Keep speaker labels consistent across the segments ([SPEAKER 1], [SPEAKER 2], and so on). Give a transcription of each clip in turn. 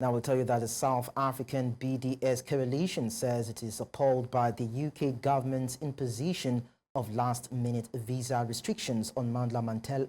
[SPEAKER 1] Now, we'll tell you that the South African BDS Coalition says it is appalled by the UK government's imposition of last-minute visa restrictions on Mandla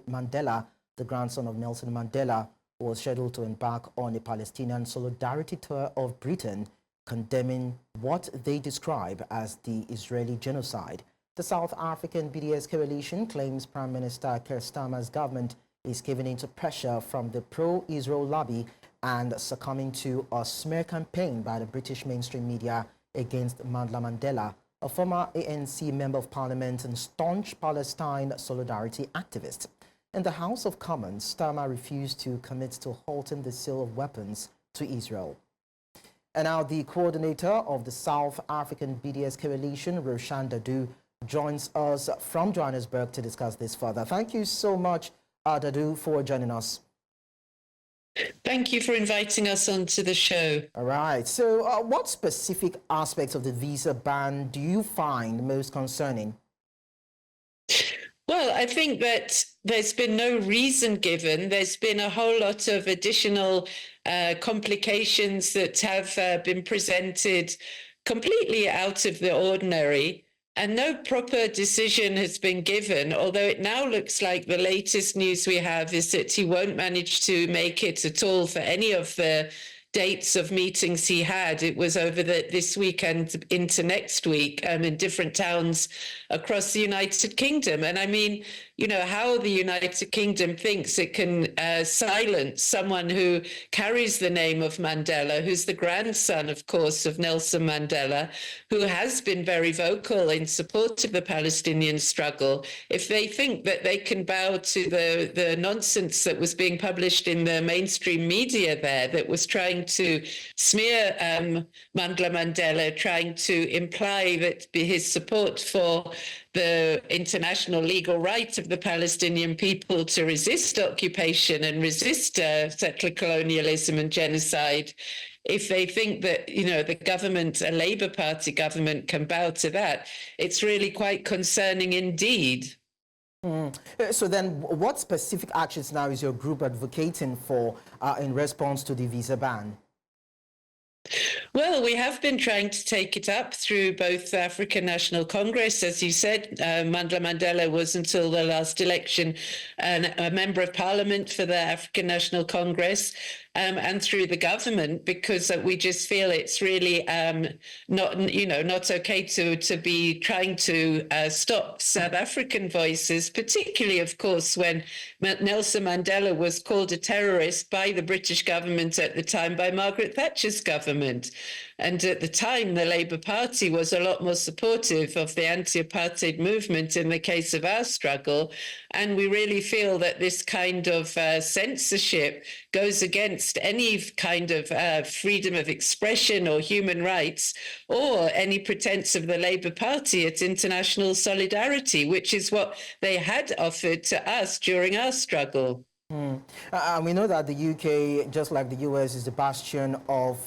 [SPEAKER 1] Mandela, the grandson of Nelson Mandela, who was scheduled to embark on a Palestinian solidarity tour of Britain, condemning what they describe as the Israeli genocide. The South African BDS Coalition claims Prime Minister Keir Starmer's government is giving in to pressure from the pro-Israel lobby and succumbing to a smear campaign by the British mainstream media against Mandla Mandela, a former ANC Member of Parliament and staunch Palestine solidarity activist. In the House of Commons, Starmer refused to commit to halting the sale of weapons to Israel. And now the coordinator of the South African BDS Coalition, Roshan Dadu, joins us from Johannesburg to discuss this further. Thank you so much, Dadu, for joining us.
[SPEAKER 2] Thank you for inviting us onto the show.
[SPEAKER 1] All right. So what specific aspects of the visa ban do you find most concerning?
[SPEAKER 2] Well, I think that there's been no reason given. There's been a whole lot of additional complications that have been presented completely out of the ordinary, and no proper decision has been given, although it now looks like the latest news we have is that he won't manage to make it at all for any of the dates of meetings he had. It was over this weekend into next week in different towns across the United Kingdom. And I mean, you know, how the United Kingdom thinks it can silence someone who carries the name of Mandela, who's the grandson, of course, of Nelson Mandela, who has been very vocal in support of the Palestinian struggle. If they think that they can bow to the nonsense that was being published in the mainstream media there, that was trying to smear Mandla Mandela, trying to imply that his support for the international legal right of the Palestinian people to resist occupation and resist settler colonialism and genocide, if they think that, you know, the government, a Labour Party government, can bow to that, it's really quite concerning indeed.
[SPEAKER 1] So then what specific actions now is your group advocating for in response to the visa ban?
[SPEAKER 2] Well, we have been trying to take it up through both the African National Congress. As you said, Mandla Mandela was until the last election a member of parliament for the African National Congress, and through the government, because we just feel it's really not okay to be trying to stop South African voices, particularly, of course, when Nelson Mandela was called a terrorist by the British government at the time, by Margaret Thatcher's government. And at the time, the Labour Party was a lot more supportive of the anti-apartheid movement in the case of our struggle. And we really feel that this kind of censorship goes against any kind of freedom of expression or human rights, or any pretense of the Labour Party at international solidarity, which is what they had offered to us during our struggle.
[SPEAKER 1] We know that the UK, just like the US, is the bastion of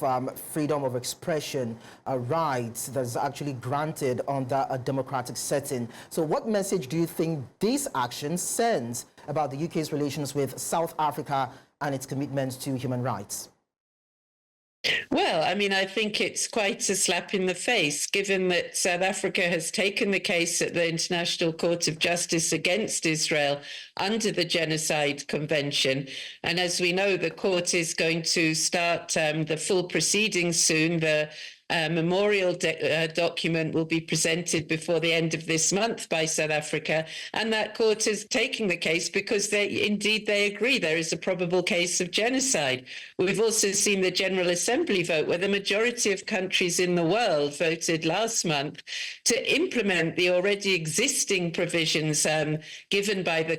[SPEAKER 1] freedom of expression rights that's actually granted under a democratic setting. So what message do you think this action sends about the UK's relations with South Africa and its commitments to human rights?
[SPEAKER 2] Well, I mean, I think it's quite a slap in the face, given that South Africa has taken the case at the International Court of Justice against Israel under the Genocide Convention. And as we know, the court is going to start the full proceedings soon. The memorial document will be presented before the end of this month by South Africa, and that court is taking the case because they agree there is a probable case of genocide. We've also seen the General Assembly vote, where the majority of countries in the world voted last month to implement the already existing provisions given by the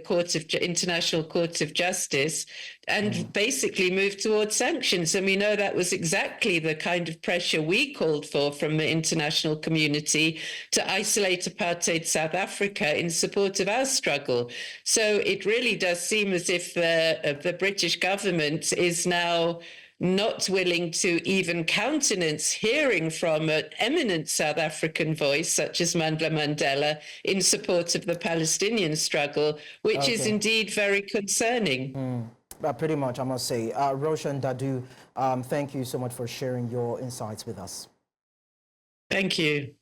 [SPEAKER 2] International Court of Justice, and basically move towards sanctions. And we know that was exactly the kind of pressure we called for from the international community to isolate apartheid South Africa in support of our struggle. So it really does seem as if the British government is now not willing to even countenance hearing from an eminent South African voice, such as Mandla Mandela, in support of the Palestinian struggle, which is indeed very concerning.
[SPEAKER 1] pretty much, I must say. Roshan Dadu, thank you so much for sharing your insights with us.
[SPEAKER 2] Thank you.